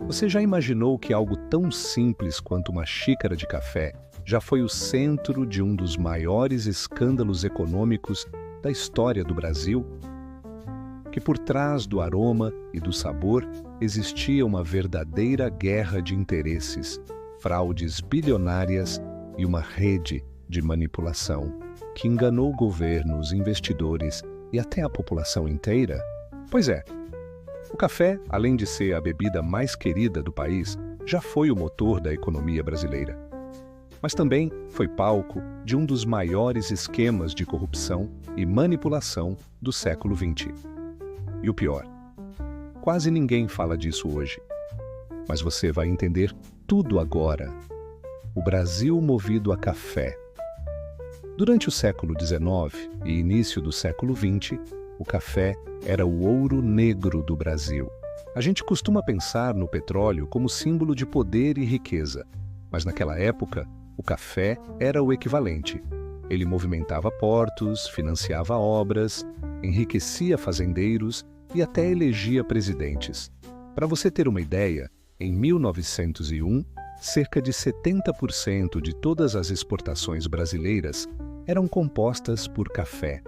Você já imaginou que algo tão simples quanto uma xícara de café já foi o centro de um dos maiores escândalos econômicos da história do Brasil? Que por trás do aroma e do sabor existia uma verdadeira guerra de interesses, fraudes bilionárias e uma rede de manipulação que enganou governos, investidores e até a população inteira? Pois é, o café, além de ser a bebida mais querida do país, já foi o motor da economia brasileira. Mas também foi palco de um dos maiores esquemas de corrupção e manipulação do século XX. E o pior, quase ninguém fala disso hoje. Mas você vai entender tudo agora. O Brasil movido a café. Durante o século XIX e início do século XX, o café era o ouro negro do Brasil. A gente costuma pensar no petróleo como símbolo de poder e riqueza, mas naquela época, o café era o equivalente. Ele movimentava portos, financiava obras, enriquecia fazendeiros e até elegia presidentes. Para você ter uma ideia, em 1901, cerca de 70% de todas as exportações brasileiras eram compostas por café.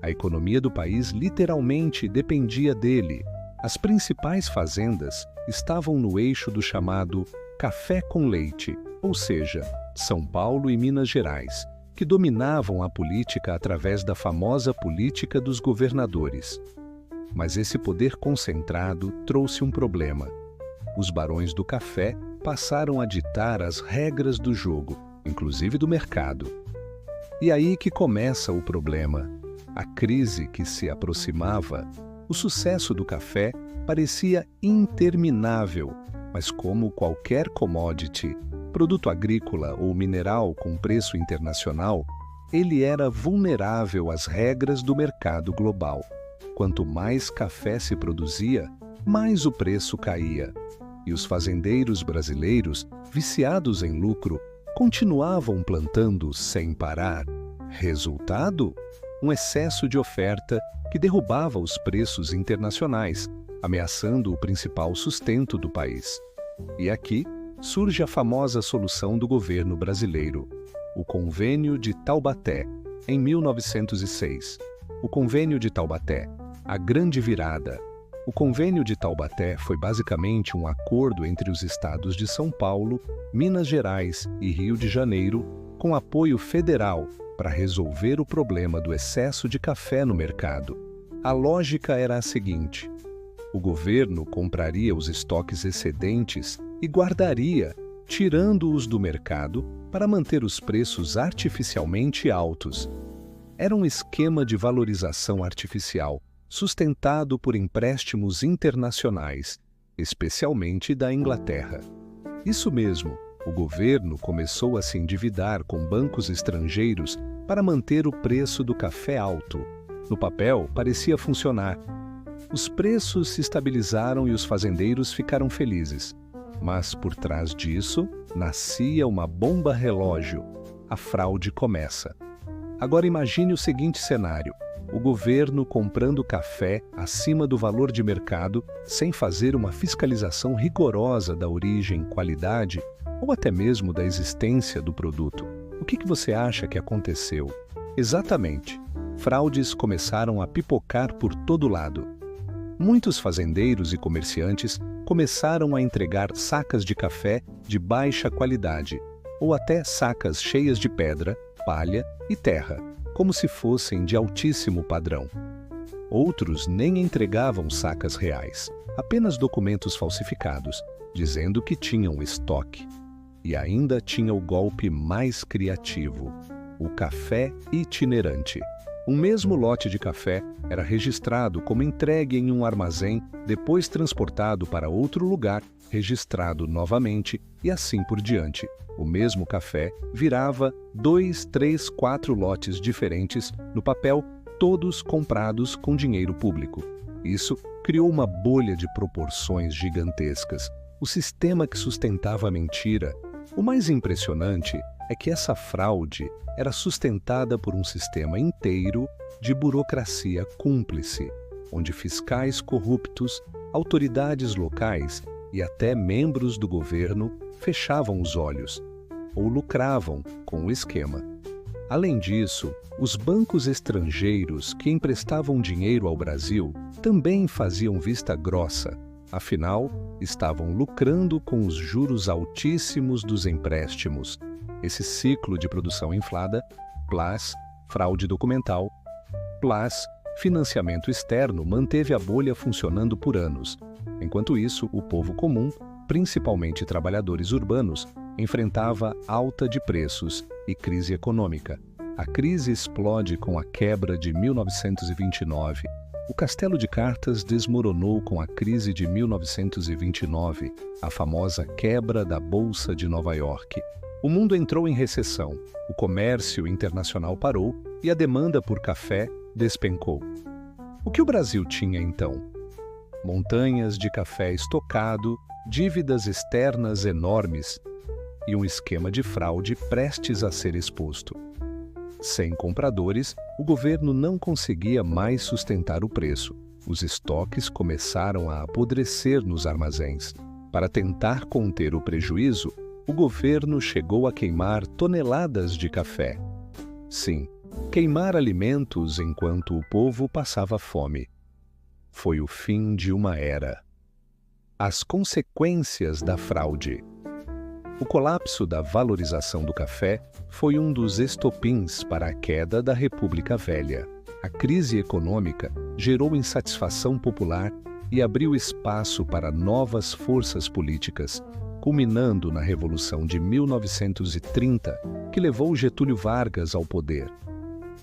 A economia do país literalmente dependia dele. As principais fazendas estavam no eixo do chamado café com leite, ou seja, São Paulo e Minas Gerais, que dominavam a política através da famosa política dos governadores. Mas esse poder concentrado trouxe um problema. Os barões do café passaram a ditar as regras do jogo, inclusive do mercado. E aí que começa o problema. A crise que se aproximava, o sucesso do café parecia interminável, mas como qualquer commodity, produto agrícola ou mineral com preço internacional, ele era vulnerável às regras do mercado global. Quanto mais café se produzia, mais o preço caía. E os fazendeiros brasileiros, viciados em lucro, continuavam plantando sem parar. Resultado? Um excesso de oferta que derrubava os preços internacionais, ameaçando o principal sustento do país. E aqui surge a famosa solução do governo brasileiro, o Convênio de Taubaté, em 1906. O Convênio de Taubaté, a grande virada. O Convênio de Taubaté foi basicamente um acordo entre os estados de São Paulo, Minas Gerais e Rio de Janeiro, com apoio federal, para resolver o problema do excesso de café no mercado. A lógica era a seguinte: o governo compraria os estoques excedentes e guardaria, tirando-os do mercado para manter os preços artificialmente altos. Era um esquema de valorização artificial, sustentado por empréstimos internacionais, especialmente da Inglaterra. Isso mesmo. O governo começou a se endividar com bancos estrangeiros para manter o preço do café alto. No papel, parecia funcionar. Os preços se estabilizaram e os fazendeiros ficaram felizes. Mas por trás disso, nascia uma bomba relógio. A fraude começa. Agora imagine o seguinte cenário: o governo comprando café acima do valor de mercado, sem fazer uma fiscalização rigorosa da origem, qualidade ou até mesmo da existência do produto. O que você acha que aconteceu? Exatamente. Fraudes começaram a pipocar por todo lado. Muitos fazendeiros e comerciantes começaram a entregar sacas de café de baixa qualidade, ou até sacas cheias de pedra, palha e terra, como se fossem de altíssimo padrão. Outros nem entregavam sacas reais, apenas documentos falsificados, dizendo que tinham estoque. E ainda tinha o golpe mais criativo: o café itinerante. Um mesmo lote de café era registrado como entregue em um armazém, depois transportado para outro lugar, registrado novamente e assim por diante. O mesmo café virava 2, 3, 4 lotes diferentes no papel, todos comprados com dinheiro público. Isso criou uma bolha de proporções gigantescas. O sistema que sustentava a mentira. O mais impressionante é que essa fraude era sustentada por um sistema inteiro de burocracia cúmplice, onde fiscais corruptos, autoridades locais e até membros do governo fechavam os olhos ou lucravam com o esquema. Além disso, os bancos estrangeiros que emprestavam dinheiro ao Brasil também faziam vista grossa, afinal, estavam lucrando com os juros altíssimos dos empréstimos. Esse ciclo de produção inflada, plus fraude documental, plus financiamento externo, manteve a bolha funcionando por anos. Enquanto isso, o povo comum, principalmente trabalhadores urbanos, enfrentava alta de preços e crise econômica. A crise explode com a quebra de 1929. O castelo de cartas desmoronou com a crise de 1929, a famosa quebra da Bolsa de Nova York. O mundo entrou em recessão, o comércio internacional parou e a demanda por café despencou. O que o Brasil tinha então? Montanhas de café estocado, dívidas externas enormes e um esquema de fraude prestes a ser exposto. Sem compradores, o governo não conseguia mais sustentar o preço. Os estoques começaram a apodrecer nos armazéns. Para tentar conter o prejuízo, o governo chegou a queimar toneladas de café. Sim, queimar alimentos enquanto o povo passava fome. Foi o fim de uma era. As consequências da fraude. O colapso da valorização do café foi um dos estopins para a queda da República Velha. A crise econômica gerou insatisfação popular e abriu espaço para novas forças políticas, culminando na Revolução de 1930, que levou Getúlio Vargas ao poder.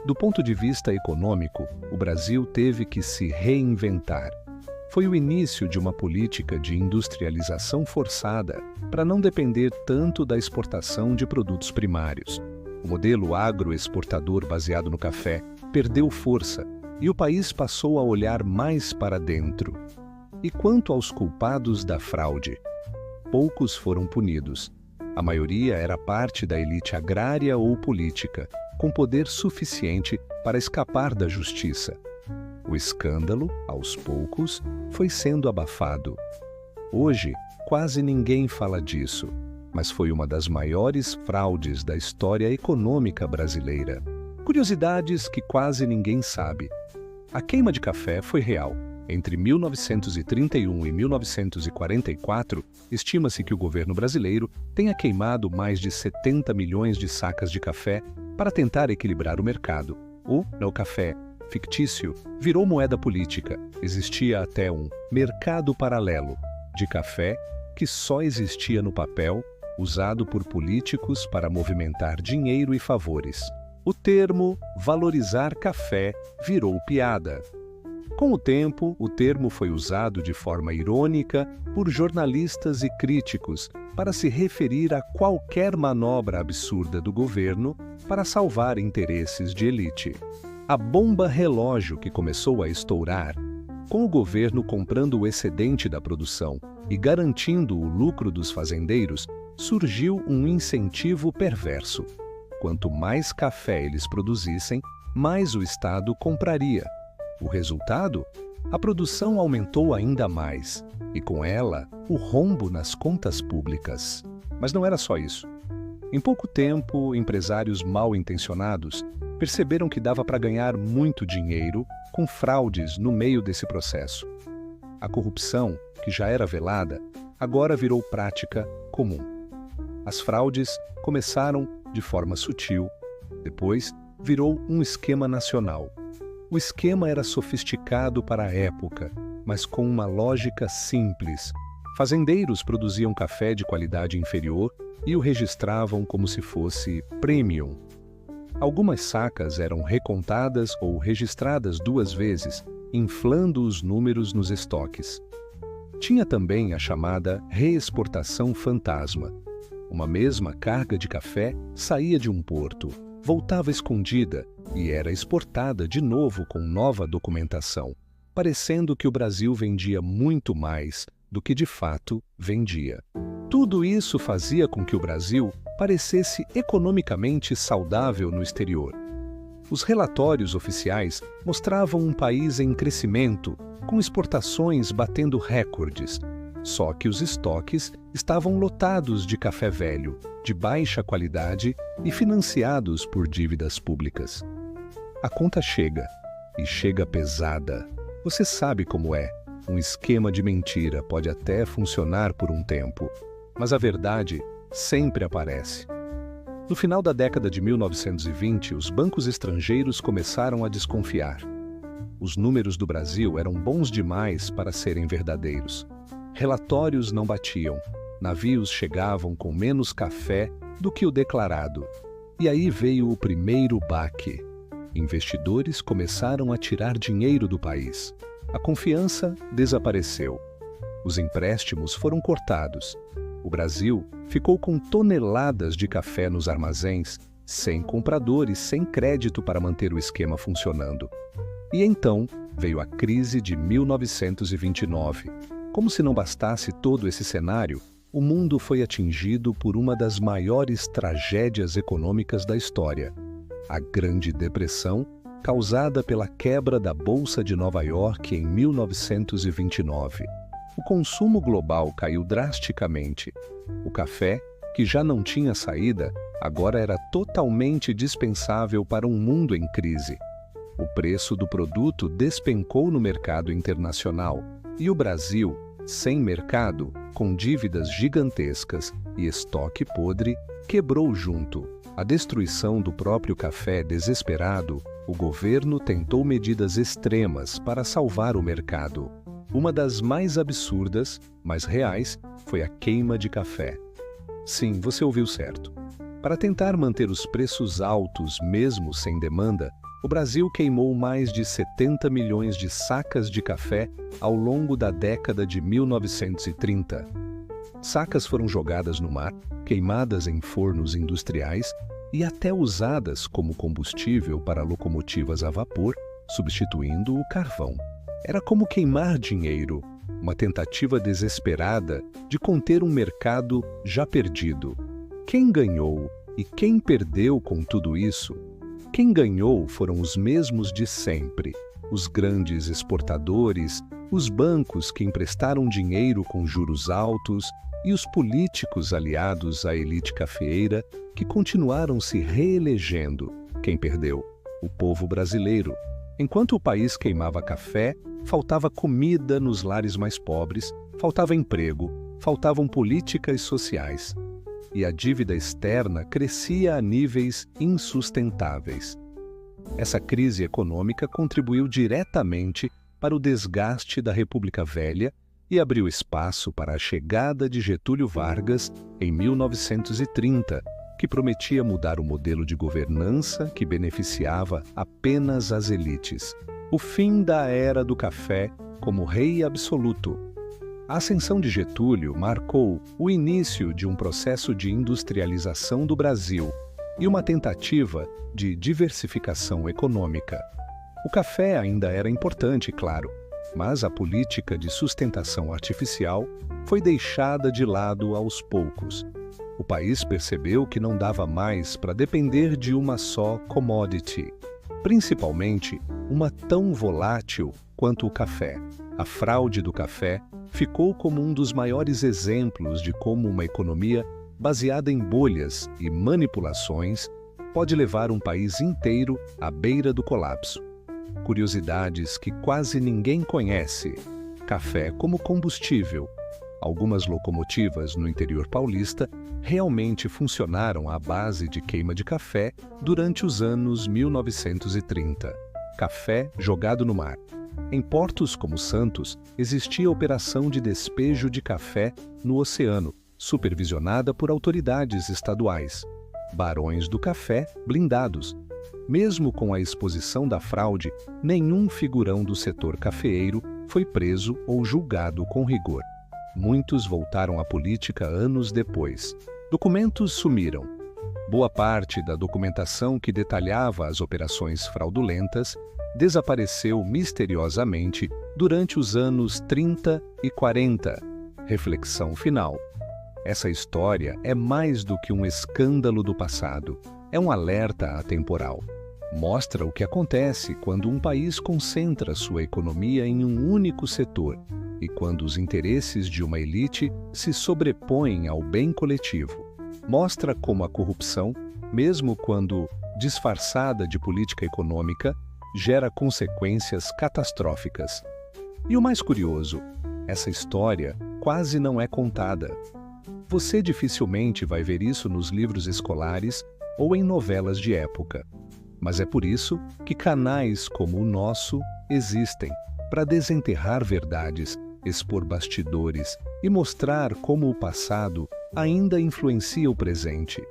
Do ponto de vista econômico, o Brasil teve que se reinventar. Foi o início de uma política de industrialização forçada para não depender tanto da exportação de produtos primários. O modelo agroexportador baseado no café perdeu força e o país passou a olhar mais para dentro. E quanto aos culpados da fraude? Poucos foram punidos. A maioria era parte da elite agrária ou política, com poder suficiente para escapar da justiça. O escândalo, aos poucos, foi sendo abafado. Hoje, quase ninguém fala disso, mas foi uma das maiores fraudes da história econômica brasileira. Curiosidades que quase ninguém sabe. A queima de café foi real. Entre 1931 e 1944, estima-se que o governo brasileiro tenha queimado mais de 70 milhões de sacas de café para tentar equilibrar o mercado. O café fictício virou moeda política. Existia até um mercado paralelo de café que só existia no papel, usado por políticos para movimentar dinheiro e favores. O termo valorizar café virou piada. Com o tempo, o termo foi usado de forma irônica por jornalistas e críticos para se referir a qualquer manobra absurda do governo para salvar interesses de elite. A bomba relógio que começou a estourar, com o governo comprando o excedente da produção e garantindo o lucro dos fazendeiros, surgiu um incentivo perverso. Quanto mais café eles produzissem, mais o Estado compraria. O resultado? A produção aumentou ainda mais, e com ela, o rombo nas contas públicas. Mas não era só isso. Em pouco tempo, empresários mal intencionados perceberam que dava para ganhar muito dinheiro com fraudes no meio desse processo. A corrupção, que já era velada, agora virou prática comum. As fraudes começaram de forma sutil, depois virou um esquema nacional. O esquema era sofisticado para a época, mas com uma lógica simples. Fazendeiros produziam café de qualidade inferior e o registravam como se fosse premium. Algumas sacas eram recontadas ou registradas 2 vezes, inflando os números nos estoques. Tinha também a chamada reexportação fantasma. Uma mesma carga de café saía de um porto, voltava escondida e era exportada de novo com nova documentação, parecendo que o Brasil vendia muito mais do que de fato vendia. Tudo isso fazia com que o Brasil parecesse economicamente saudável no exterior. Os relatórios oficiais mostravam um país em crescimento, com exportações batendo recordes. Só que os estoques estavam lotados de café velho, de baixa qualidade e financiados por dívidas públicas. A conta chega, e chega pesada. Você sabe como é. Um esquema de mentira pode até funcionar por um tempo, mas a verdade sempre aparece. No final da década de 1920, os bancos estrangeiros começaram a desconfiar. Os números do Brasil eram bons demais para serem verdadeiros. Relatórios não batiam, navios chegavam com menos café do que o declarado. E aí veio o primeiro baque. Investidores começaram a tirar dinheiro do país. A confiança desapareceu. Os empréstimos foram cortados. O Brasil ficou com toneladas de café nos armazéns, sem compradores, sem crédito para manter o esquema funcionando. E então veio a crise de 1929. Como se não bastasse todo esse cenário, o mundo foi atingido por uma das maiores tragédias econômicas da história, a Grande Depressão, causada pela quebra da Bolsa de Nova York em 1929. O consumo global caiu drasticamente. O café, que já não tinha saída, agora era totalmente dispensável para um mundo em crise. O preço do produto despencou no mercado internacional e o Brasil, sem mercado, com dívidas gigantescas e estoque podre, quebrou junto. A destruição do próprio café desesperado, o governo tentou medidas extremas para salvar o mercado. Uma das mais absurdas, mas reais, foi a queima de café. Sim, você ouviu certo. Para tentar manter os preços altos mesmo sem demanda, o Brasil queimou mais de 70 milhões de sacas de café ao longo da década de 1930. Sacas foram jogadas no mar, queimadas em fornos industriais e até usadas como combustível para locomotivas a vapor, substituindo o carvão. Era como queimar dinheiro, uma tentativa desesperada de conter um mercado já perdido. Quem ganhou e quem perdeu com tudo isso? Quem ganhou foram os mesmos de sempre, os grandes exportadores, os bancos que emprestaram dinheiro com juros altos e os políticos aliados à elite cafeeira que continuaram se reelegendo. Quem perdeu? O povo brasileiro. Enquanto o país queimava café, faltava comida nos lares mais pobres, faltava emprego, faltavam políticas sociais. E a dívida externa crescia a níveis insustentáveis. Essa crise econômica contribuiu diretamente para o desgaste da República Velha e abriu espaço para a chegada de Getúlio Vargas em 1930, que prometia mudar o modelo de governança que beneficiava apenas as elites. O fim da era do café como rei absoluto. A ascensão de Getúlio marcou o início de um processo de industrialização do Brasil e uma tentativa de diversificação econômica. O café ainda era importante, claro, mas a política de sustentação artificial foi deixada de lado aos poucos. O país percebeu que não dava mais para depender de uma só commodity, principalmente uma tão volátil quanto o café. A fraude do café ficou como um dos maiores exemplos de como uma economia baseada em bolhas e manipulações pode levar um país inteiro à beira do colapso. Curiosidades que quase ninguém conhece. Café como combustível. Algumas locomotivas no interior paulista realmente funcionaram à base de queima de café durante os anos 1930. Café jogado no mar. Em portos como Santos, existia a operação de despejo de café no oceano, supervisionada por autoridades estaduais. Barões do café blindados. Mesmo com a exposição da fraude, nenhum figurão do setor cafeeiro foi preso ou julgado com rigor. Muitos voltaram à política anos depois. Documentos sumiram. Boa parte da documentação que detalhava as operações fraudulentas desapareceu misteriosamente durante os anos 30 e 40. Reflexão final. Essa história é mais do que um escândalo do passado. É um alerta atemporal. Mostra o que acontece quando um país concentra sua economia em um único setor e quando os interesses de uma elite se sobrepõem ao bem coletivo. Mostra como a corrupção, mesmo quando disfarçada de política econômica, gera consequências catastróficas. E o mais curioso, essa história quase não é contada. Você dificilmente vai ver isso nos livros escolares ou em novelas de época. Mas é por isso que canais como o nosso existem, para desenterrar verdades, expor bastidores e mostrar como o passado ainda influencia o presente.